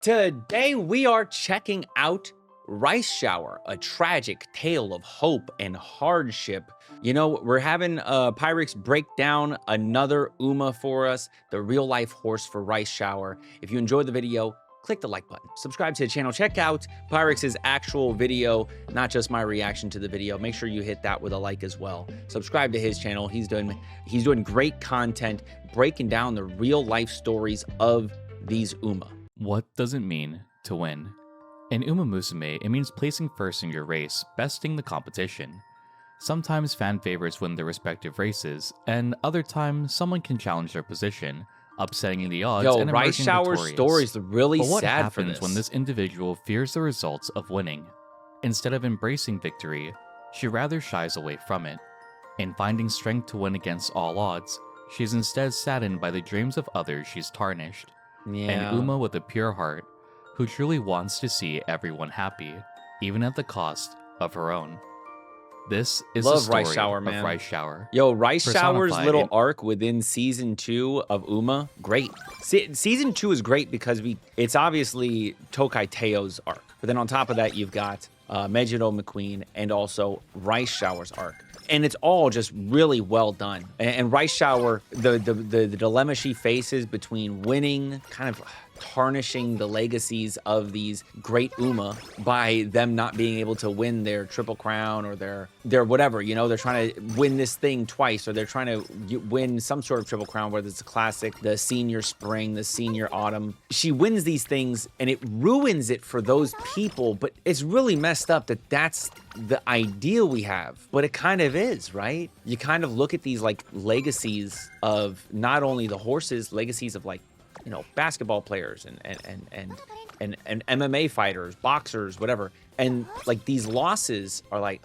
Today we are checking out Rice Shower, a tragic tale of hope and hardship. We're having Pyrex break down another Uma for us, the real life horse for Rice Shower. If you enjoyed the video, click the like button, subscribe to the channel, check out Pyrex's actual video, not just my reaction to the video. Make sure you hit that with a like as well. Subscribe to his channel. He's doing great content, breaking down the real life stories of these Uma. What does it mean to win? In umamusume, it means placing first in your race, besting the competition. Sometimes fan favorites win their respective races, and other times someone can challenge their position, upsetting the odds and Rice emerging Shower victorious. stories are really But what sad for happens this. when this individual fears the results of winning? Instead of embracing victory, she rather shies away from it. In finding strength to win against all odds, she's instead saddened by the dreams of others she's tarnished. An Uma with a pure heart, who truly wants to see everyone happy, even at the cost of her own. This is the Love story Rice Shower, of man. Rice Shower. Rice Shower's Personified little in- arc within season 2 of Uma, great. Season 2 is great because it's obviously Tokai Teo's arc. But then on top of that, you've got Megiddo McQueen and also Rice Shower's arc. And it's all just really well done. And Rice Shower, the dilemma she faces between winning, kind of tarnishing the legacies of these great Uma by them not being able to win their Triple Crown or their whatever, they're trying to win this thing twice, or they're trying to win some sort of Triple Crown, whether it's a classic, the senior spring, the senior autumn. She wins these things and it ruins it for those people, but it's really messed up that that's the ideal we have, but it kind of is, right? You kind of look at these like legacies of not only the horses, legacies of like, basketball players and MMA fighters, boxers, whatever. And like these losses are like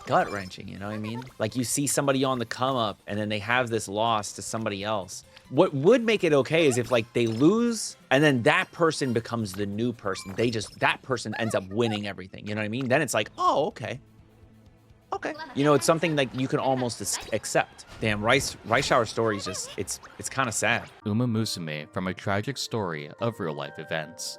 gut wrenching, you know what I mean? Like you see somebody on the come up and then they have this loss to somebody else. What would make it okay is if like they lose and then that person becomes the new person. That person ends up winning everything. You know what I mean? Then it's like, oh, okay. Okay. It's something like you can almost accept. Damn, Rice Shower story is just, it's kind of sad. Umamusume from a tragic story of real-life events.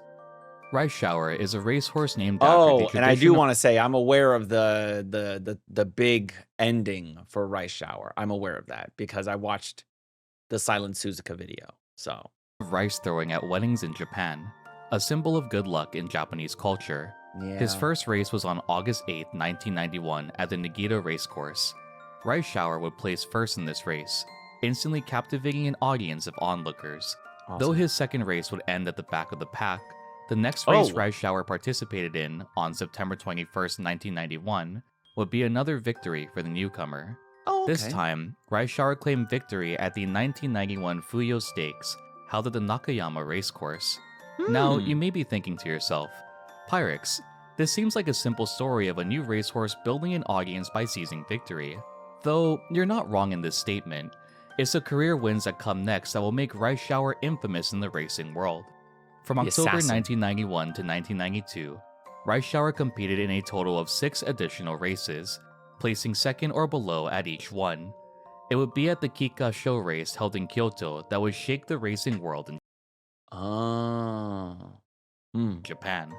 Rice Shower is a racehorse named after the tradition and I do want to say I'm aware of the big ending for Rice Shower. I'm aware of that because I watched the Silent Suzuka video. So of rice throwing at weddings in Japan, a symbol of good luck in Japanese culture. yeah. His first race was on August 8, 1991 at the Nagito racecourse. Rice Shower would place first in this race, instantly captivating an audience of onlookers. Awesome. Though his second race would end at the back of the pack, the next race Rice Shower participated in on September 21st, 1991 would be another victory for the newcomer. Okay. This time, Rice Shower claimed victory at the 1991 Fuyo Stakes, held at the Nakayama racecourse. Now, you may be thinking to yourself, Pyrex, this seems like a simple story of a new racehorse building an audience by seizing victory. Though, you're not wrong in this statement. It's the career wins that come next that will make Rice Shower infamous in the racing world. From The October assassin. 1991 to 1992, Rice Shower competed in a total of 6 additional races, placing second or below at each one. It would be at the Kika show race held in Kyoto that would shake the racing world in Japan.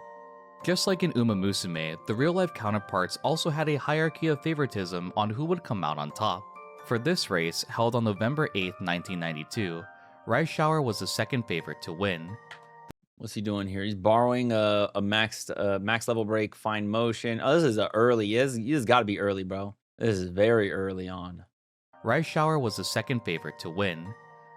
Just like in Umamusume, the real-life counterparts also had a hierarchy of favoritism on who would come out on top. For this race, held on November 8, 1992, Rice Shower was the second favorite to win. What's he doing here? He's borrowing a max level break, fine motion. Oh, this is early. This has got to be early, bro. This is very early on. Rice Shower was the second favorite to win.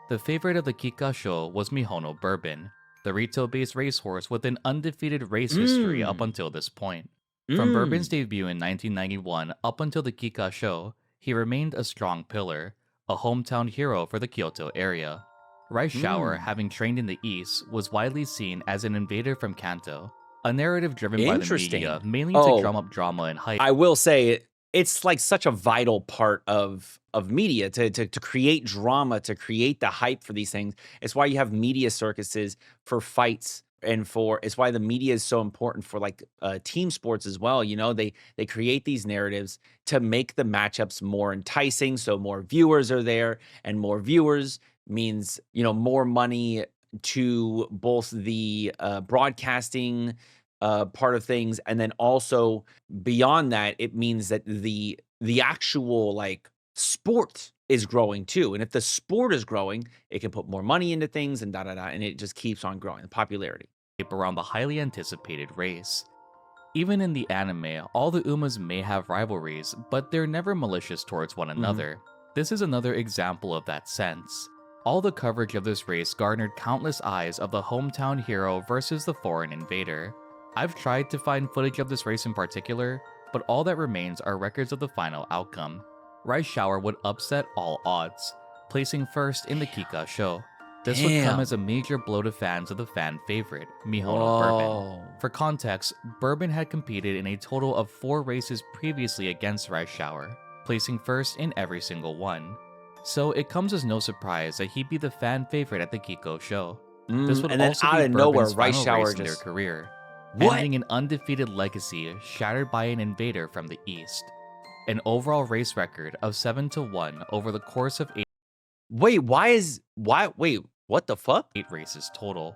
The favorite of the Kika show was Mihono Bourbon, the retail-based racehorse with an undefeated race history up until this point. From Bourbon's debut in 1991 up until the Kika show, he remained a strong pillar, a hometown hero for the Kyoto area. Rice Shower, having trained in the East, was widely seen as an invader from Kanto, a narrative driven by the media mainly to drum up drama and hype. I will say, it's like such a vital part of media to create drama, to create the hype for these things. It's why you have media circuses for fights, and it's why the media is so important for like team sports as well. They create these narratives to make the matchups more enticing, so more viewers are there, and more viewers means more money to both the broadcasting part of things, and then also beyond that, it means that the actual like sport is growing too. And if the sport is growing, it can put more money into things and da da da, and it just keeps on growing the popularity. Around the highly anticipated race. Even in the anime, all the Umas may have rivalries, but they're never malicious towards one another. This is another example of that sense. All the coverage of this race garnered countless eyes of the hometown hero versus the foreign invader. I've tried to find footage of this race in particular, but all that remains are records of the final outcome. Rice Shower would upset all odds, placing first in the Kika show. This would come as a major blow to fans of the fan favorite, Mihono Bourbon. For context, Bourbon had competed in a total of 4 races previously against Rice Shower, placing first in every single one. So it comes as no surprise that he'd be the fan favorite at the Kiko show. This would and then also out be of nowhere, Bourbon's Rice final Shower race in their just career, what? ending an undefeated legacy shattered by an invader from the east. An overall race record of 7-1 over the course of 8 Wait, what the fuck? races total.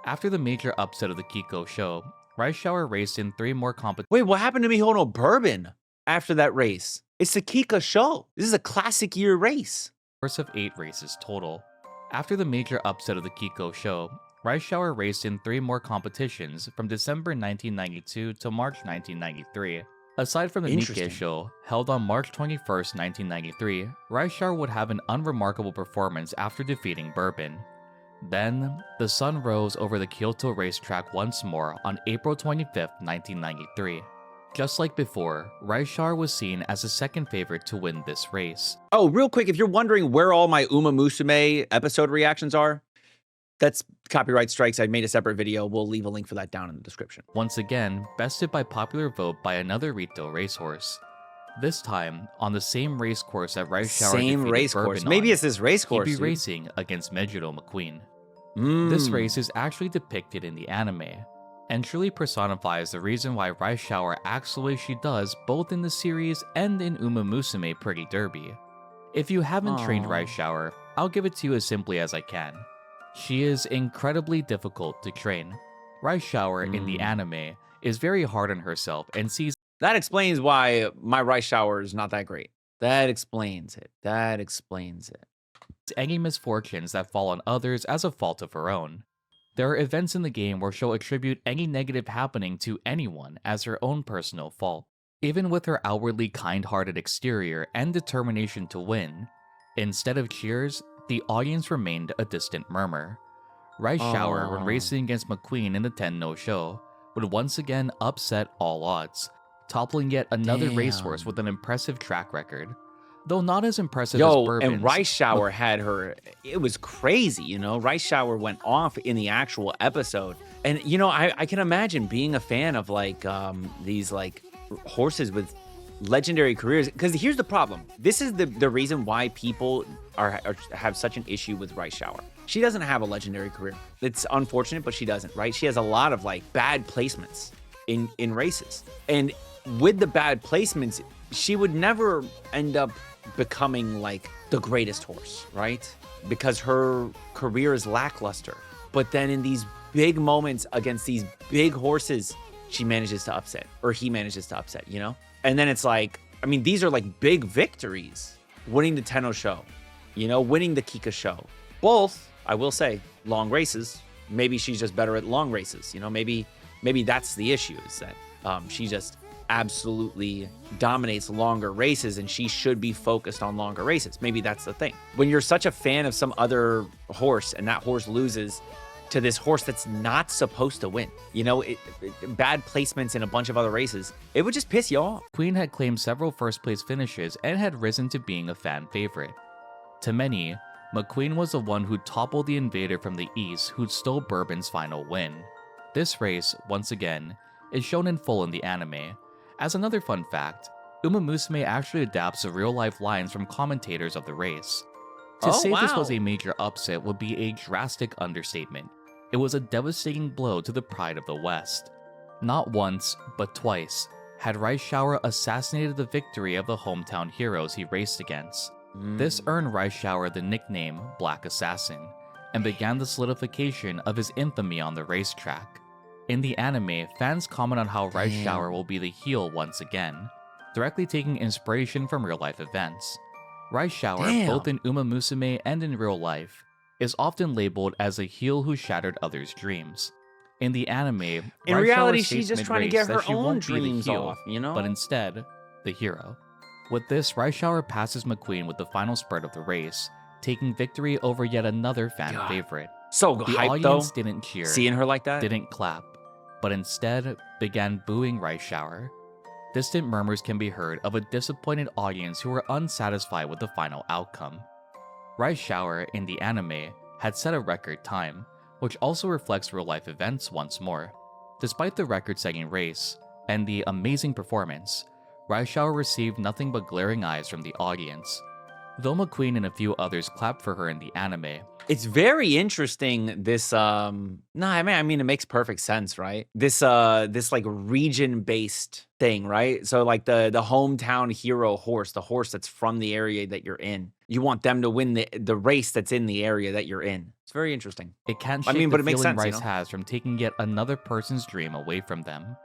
After the major upset of the Kiko show, Rice Shower raced in 3 more competitions. Wait, what happened to Mihono Bourbon after that race? It's the Kika show. This is a classic year race. Course of 8 races total. After the major upset of the Kiko show, Rice Shower raced in 3 more competitions from December 1992 to March 1993. Aside from the Nikkei show, held on March 21st, 1993, Rice Shower would have an unremarkable performance after defeating Bourbon. Then, the sun rose over the Kyoto racetrack once more on April 25th, 1993. Just like before, Rice Shower was seen as the second favorite to win this race. Oh, real quick, if you're wondering where all my umamusume episode reactions are, that's copyright strikes. I made a separate video. We'll leave a link for that down in the description. Once again, bested by popular vote by another Rito racehorse. This time, on the same race course that Rice Shower Same race course. Maybe it's this race course. He'd be racing against Mejiro McQueen. This race is actually depicted in the anime, and truly personifies the reason why Rice Shower acts the way she does both in the series and in Umamusume Pretty Derby. If you haven't trained Rice Shower, I'll give it to you as simply as I can. She is incredibly difficult to train. Rice Shower in the anime is very hard on herself and sees that explains why my Rice Shower is not that great. That explains it. That explains it. any misfortunes that fall on others as a fault of her own. There are events in the game where she'll attribute any negative happening to anyone as her own personal fault. Even with her outwardly kind-hearted exterior and determination to win, instead of cheers, the audience remained a distant murmur. Rice Shower, when racing against McQueen in the Tenno show, would once again upset all odds, toppling yet another racehorse with an impressive track record. Though not as impressive as Bourbon's. And Rice Shower had her, it was crazy, you know? Rice Shower went off in the actual episode. And, you know, I can imagine being a fan of, like, these, like, horses with legendary careers. Because here's the problem. This is the reason why people have such an issue with Rice Shower. She doesn't have a legendary career. It's unfortunate, but she doesn't, right? She has a lot of, like, bad placements in races. And with the bad placements, she would never end up becoming like the greatest horse, right? Because her career is lackluster. But then in these big moments against these big horses, she manages to upset, or he manages to upset, you know? And then it's like, I mean, these are like big victories. Winning the Tenno show, you know, winning the Kika show. Both, I will say, long races. Maybe she's just better at long races, you know? Maybe that's the issue, is that she just absolutely dominates longer races and she should be focused on longer races. Maybe that's the thing. When you're such a fan of some other horse and that horse loses to this horse that's not supposed to win, you know, bad placements in a bunch of other races, it would just piss you off. Queen had claimed several first place finishes and had risen to being a fan favorite. To many, McQueen was the one who toppled the invader from the east who stole Bourbon's final win. This race, once again, is shown in full in the anime. As another fun fact, Umamusume actually adapts the real-life lines from commentators of the race. To say this was a major upset would be a drastic understatement. It was a devastating blow to the pride of the West. Not once, but twice, had Rice Shower assassinated the victory of the hometown heroes he raced against. This earned Rice Shower the nickname Black Assassin, and began the solidification of his infamy on the racetrack. In the anime, fans comment on how Rice Shower will be the heel once again, directly taking inspiration from real-life events. Rice Shower, both in Umamusume and in real life, is often labeled as a heel who shattered others' dreams. In the anime, In Rice reality, Shower she's states just trying to mid-race get her that she own won't be the dreams heel, off, you know? but instead, the hero. With this, Rice Shower passes McQueen with the final spurt of the race, taking victory over yet another fan favorite. So The hyped, audience though, didn't cheer, seeing her like that. didn't clap, but instead began booing Rice Shower. Distant murmurs can be heard of a disappointed audience who were unsatisfied with the final outcome. Rice Shower, in the anime, had set a record time, which also reflects real-life events once more. Despite the record-setting race and the amazing performance, Rice Shower received nothing but glaring eyes from the audience. Though McQueen and a few others clapped for her in the anime, It's very interesting, this, no, I mean, it makes perfect sense, right? This like, region-based thing, right? So, like, the hometown hero horse, the horse that's from the area that you're in, you want them to win the race that's in the area that you're in. It's very interesting. it can't I shake mean, the but it makes feeling sense, you Rice know? has from taking yet another person's dream away from them.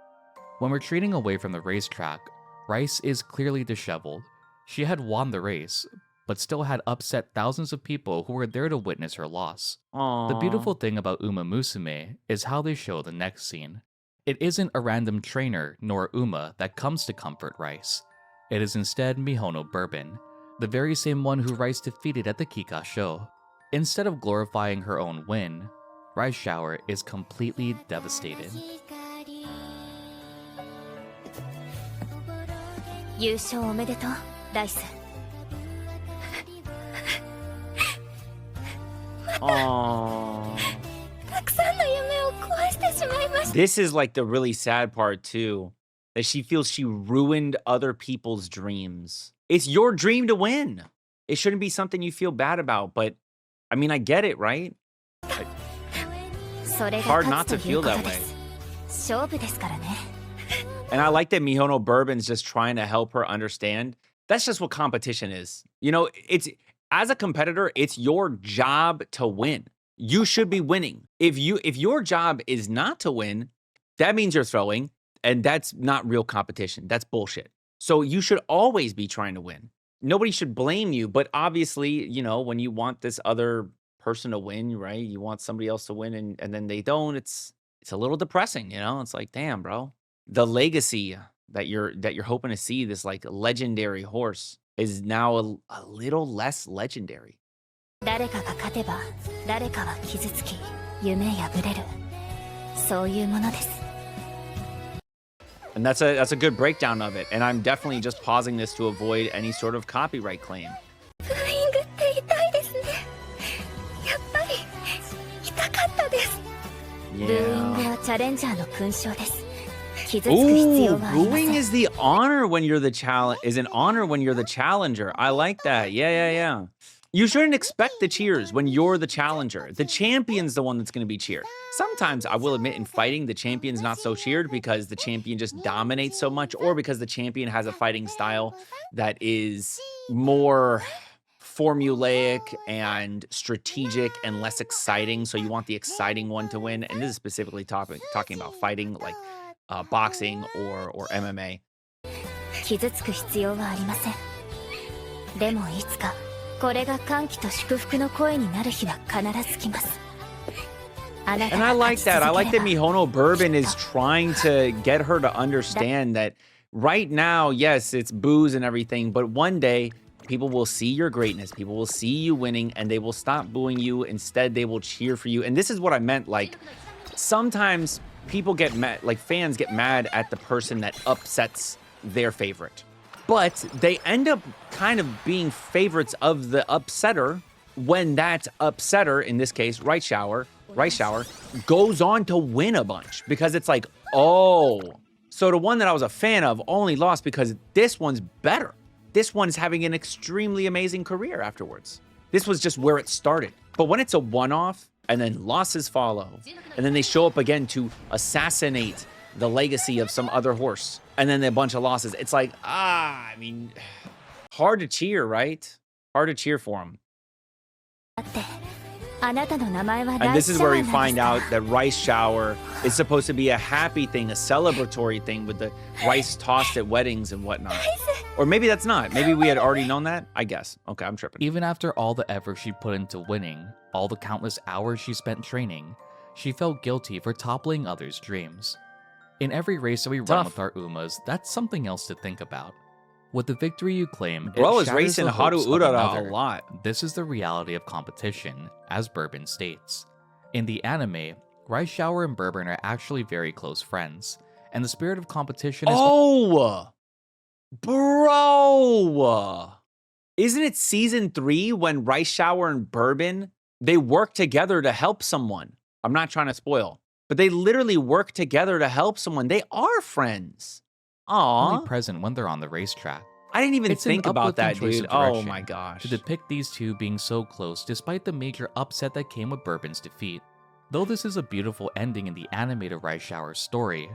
When retreating away from the racetrack, Rice is clearly disheveled. She had won the race, but still had upset thousands of people who were there to witness her loss. Aww. The beautiful thing about Umamusume is how they show the next scene. It isn't a random trainer nor Uma that comes to comfort Rice. It is instead Mihono Bourbon, the very same one who Rice defeated at the Kika show. Instead of glorifying her own win, Rice Shower is completely devastated. 優勝おめでとう、ライス。Aww. たくさんの夢を壊してしまいました。 This is like the really sad part too, that she feels she ruined other people's dreams. It's your dream to win. It shouldn't be something you feel bad about, but I mean, I get it, right? それが Hard 勝 not つ to という feel こと that で way. す。勝負ですからね。 And I like that Mihono Bourbon's just trying to help her understand. That's just what competition is. You know, it's as a competitor, it's your job to win. You should be winning. If your job is not to win, that means you're throwing, and that's not real competition. That's bullshit. So you should always be trying to win. Nobody should blame you, but obviously, you know, when you want this other person to win, right? You want somebody else to win and then they don't, it's a little depressing, you know? It's like, damn, bro. The legacy that you're hoping to see, this like legendary horse, is now a little less legendary. 誰かが勝てば、誰かは傷つき、夢破れる。そういうものです。 And that's a good breakdown of it. And I'm definitely just pausing this to avoid any sort of copyright claim. フライングって痛いですね。やっぱり痛かったです。ブーイング Yeah. はチャレンジャーの勲章です。傷つく必要 Ooh, はありませ booing ん。 is the honor when you're the is an honor when you're the challenger. I like that. Yeah. You shouldn't expect the cheers when you're the challenger. The champion's the one that's going to be cheered. Sometimes, I will admit, in fighting, the champion's not so cheered because the champion just dominates so much, or because the champion has a fighting style that is more formulaic and strategic and less exciting. So you want the exciting one to win. And this is specifically talking about fighting, like boxing or MMA. 傷つく必要はありません。でもいつかこれが歓喜と祝福の声になる日は必ず来ます。あなた And が I 勝 like ち that. I 続 like け that れば Mihono Bourbon is trying to get her to understand that right now, yes, it's booze and everything, but one day people will see your greatness. People will see you winning and they will stop booing you. Instead, they will cheer for you. And this is what I meant. Like, sometimes people get mad, like fans get mad at the person that upsets their favorite. But they end up kind of being favorites of the upsetter when that upsetter, in this case, Rice Shower, goes on to win a bunch. Because it's like, oh, so the one that I was a fan of only lost because this one's better. This one's having an extremely amazing career afterwards. This was just where it started. But when it's a one-off, and then losses follow, and then they show up again to assassinate the legacy of some other horse, and then a bunch of losses. It's like, I mean, hard to cheer, right? Hard to cheer for him. ってあなたの名前は And ライ this ス is シャワ where ー we なんで find す out か that rice shower is supposed to be a happy thing, a celebratory thing with the rice tossed at weddings and whatnot. Or maybe that's not. Maybe we had already known that. I guess. Okay, I'm tripping. Even after all the effort she put into winning, all the countless hours she spent training, she felt guilty for toppling others' dreams. In every race that we run Tough. with our Umas, that's something else to think about. With the victory you claim, Bro it is shatters racing the Haru hopes of Urara another. a lot. This is the reality of competition, as Bourbon states. In the anime, Rice Shower and Bourbon are actually very close friends, and the spirit of competition is Oh, bro. Isn't it season 3 when Rice Shower and Bourbon, they work together to help someone? I'm not trying to spoil, but they literally work together to help someone. They are friends. only Aw. present when they're on the racetrack. I didn't even It's an think about uplifting that, choice dude. of Oh direction my gosh. to depict these two being so close despite the major upset that came with Bourbon's defeat. Though this is a beautiful ending in the animated Rice Shower story,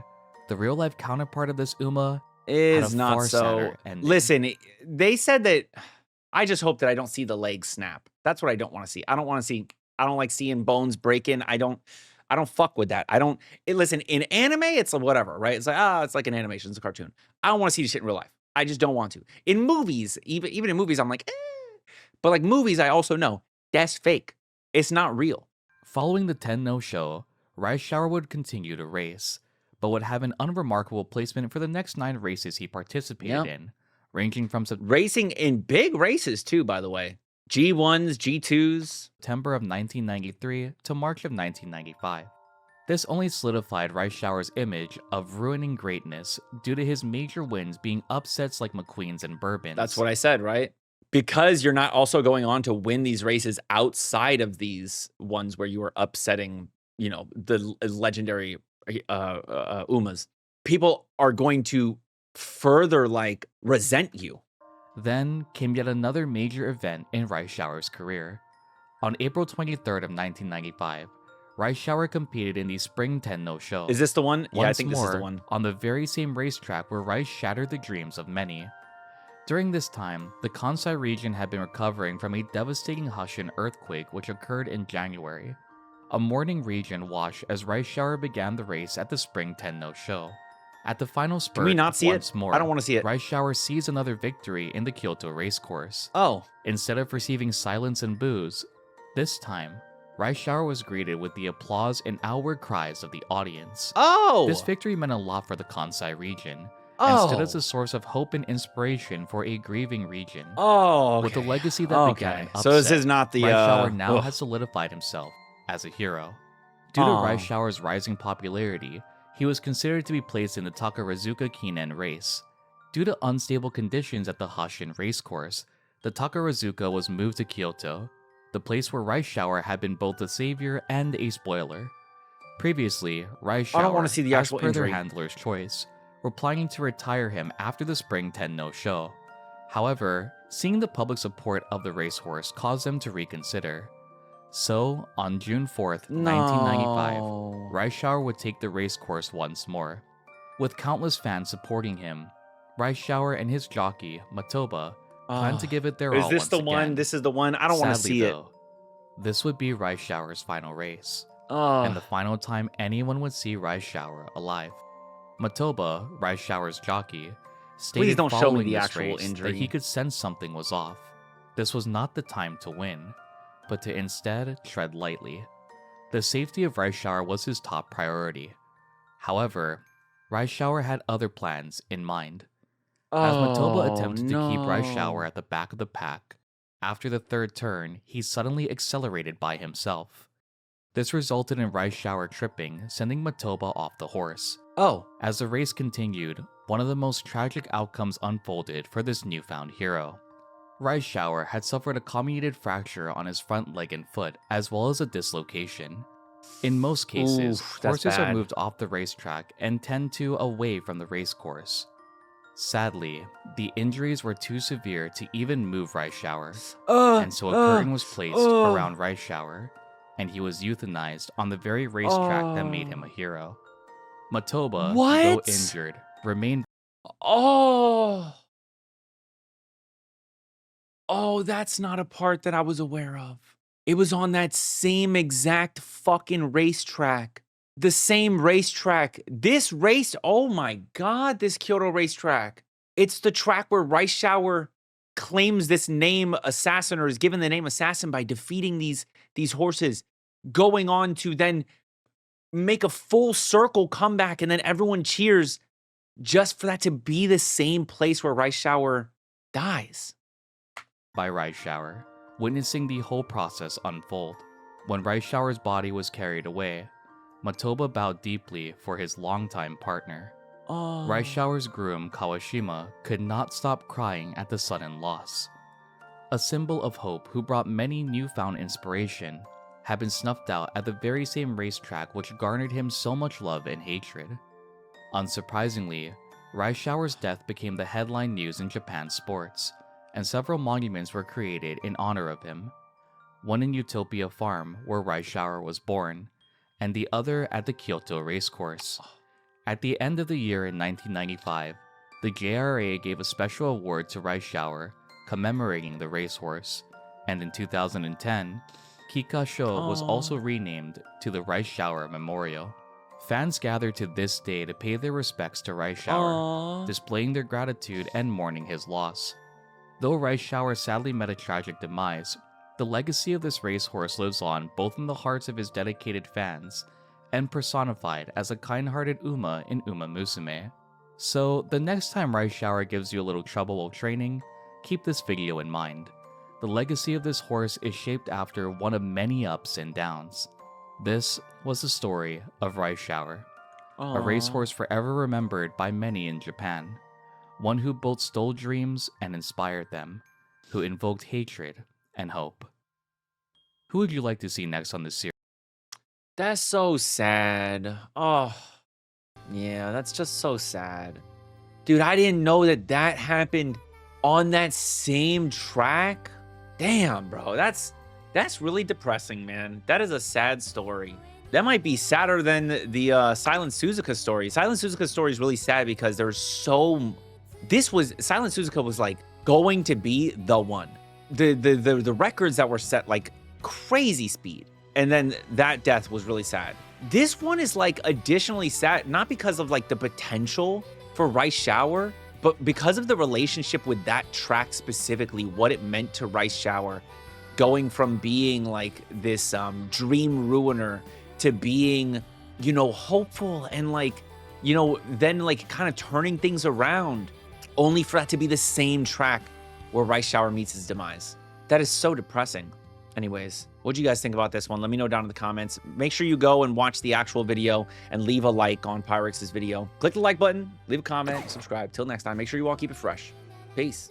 the real-life counterpart of this Uma had Is a not far so. sadder ending. Listen, they said that. I just hope that I don't see the leg snap. That's what I don't want to see. I don't want to see. I don't like seeing bones breaking. I don't fuck with that. Listen, in anime, it's whatever, right? It's like, it's like an animation, it's a cartoon. I don't want to see this shit in real life. I just don't want to. In movies, even in movies, I'm like, But like movies, I also know that's fake. It's not real. Following the Tenno show, Rice Shower would continue to race, but would have an unremarkable placement for the next 9 races he participated in, ranging from Racing in big races too, by the way. G1s, G2s. September of 1993 to March of 1995. This only solidified Rice Shower's image of ruining greatness due to his major wins being upsets like McQueen's and Bourbon's. That's what I said, right? Because you're not also going on to win these races outside of these ones where you are upsetting, the legendary Umas. People are going to further resent you. Then came yet another major event in Rice Shower's career. On April 23rd of 1995, Rice Shower competed in the Spring Tenno show. Is this the one? Yeah, I Once think this is the more, one. on the very same racetrack where Rice shattered the dreams of many. During this time, the Kansai region had been recovering from a devastating Hushin earthquake which occurred in January. A mourning region washed as Rice Shower began the race at the Spring Tenno show. At the final spurt, Can we not see once it? more, I don't want to see it. Rice Shower sees another victory in the Kyoto racecourse. Oh. Instead of receiving silence and boos, this time, Rice Shower was greeted with the applause and outward cries of the audience. Oh. This victory meant a lot for the Kansai region, and stood as a source of hope and inspiration for a grieving region. Oh, okay. With the legacy that began an upset, so this is not the Rice Shower now has solidified himself as a hero. Due to Rice Shower's rising popularity, he was considered to be placed in the Takarazuka Kinen race. Due to unstable conditions at the Hushin racecourse, the Takarazuka was moved to Kyoto, the place where Rice Shower had been both a savior and a spoiler. Previously, Rice Shower, I don't want to see the actual as per their injury. handler's choice, were planning to retire him after the Spring Tenno show. However, seeing the public support of the racehorse caused them to reconsider. So, on June 4th, 1995, Rice Shower would take the racecourse once more. With countless fans supporting him, Rice Shower and his jockey, Matoba, planned to give it their all Is this once the again. one? This is the one? I don't want to Sadly, see though, this would be Rice Shower's final race, it. and the final time anyone would see Rice Shower alive. Matoba, Rice Shower's jockey, stated Please don't show me following the this actual race injury. that he could sense something was off. This was not the time to win, but to instead tread lightly. The safety of Rice Shower was his top priority. However, Rice Shower had other plans in mind. As Matoba attempted to keep Rice Shower at the back of the pack, after the third turn, he suddenly accelerated by himself. This resulted in Rice Shower tripping, sending Matoba off the horse. As the race continued, one of the most tragic outcomes unfolded for this newfound hero. Rice Shower had suffered a comminuted fracture on his front leg and foot, as well as a dislocation. In most cases, Oof, that's horses are bad. moved off the racetrack and tend to away from the racecourse. Sadly, the injuries were too severe to even move Rice Shower, and so a curtain was placed around Rice Shower, and he was euthanized on the very racetrack that made him a hero. Matoba, though What? injured, remained. Oh, that's not a part that I was aware of. It was on that same exact fucking racetrack. The same racetrack. This race, oh my God, this Kyoto racetrack. It's the track where Rice Shower claims this name assassin, or is given the name assassin by defeating these horses, going on to then make a full circle comeback, and then everyone cheers just for that to be the same place where Rice Shower dies. By Rice Shower, witnessing the whole process unfold. When Rice Shower's body was carried away, Matoba bowed deeply for his longtime partner. Oh. Rice Shower's groom, Kawashima, could not stop crying at the sudden loss. A symbol of hope who brought many newfound inspiration, had been snuffed out at the very same racetrack which garnered him so much love and hatred. Unsurprisingly, Rice Shower's death became the headline news in Japan's sports, and several monuments were created in honor of him. One in Utopia Farm, where Rice Shower was born, and the other at the Kyoto racecourse. At the end of the year in 1995, the JRA gave a special award to Rice Shower, commemorating the racehorse, and in 2010, Kikasho was also renamed to the Rice Shower Memorial. Fans gathered to this day to pay their respects to Rice Shower, displaying their gratitude and mourning his loss. Though Rice Shower sadly met a tragic demise, the legacy of this racehorse lives on both in the hearts of his dedicated fans and personified as a kind-hearted Uma in Umamusume. So the next time Rice Shower gives you a little trouble while training, keep this video in mind. The legacy of this horse is shaped after one of many ups and downs. This was the story of Rice Shower, a racehorse forever remembered by many in Japan. One who both stole dreams and inspired them, who invoked hatred and hope. Who would you like to see next on this series? That's so sad. Oh, yeah, that's just so sad. Dude, I didn't know that that happened on that same track. Damn, bro, that's really depressing, man. That is a sad story. That might be sadder than the Silent Suzuka story. Silent Suzuka story is really sad because there's Silent Suzuka was like going to be the one. The records that were set like crazy speed, and then that death was really sad. This one is like additionally sad, not because of like the potential for Rice Shower, but because of the relationship with that track specifically, what it meant to Rice Shower, going from being like this dream ruiner to being, you know, hopeful and like, you know, then like kind of turning things around, only for that to be the same track where Rice Shower meets his demise. That is so depressing. Anyways, what do you guys think about this one? Let me know down in the comments. Make sure you go and watch the actual video and leave a like on Pyrex's video. Click the like button, leave a comment, subscribe. Till next time, make sure you all keep it fresh. Peace.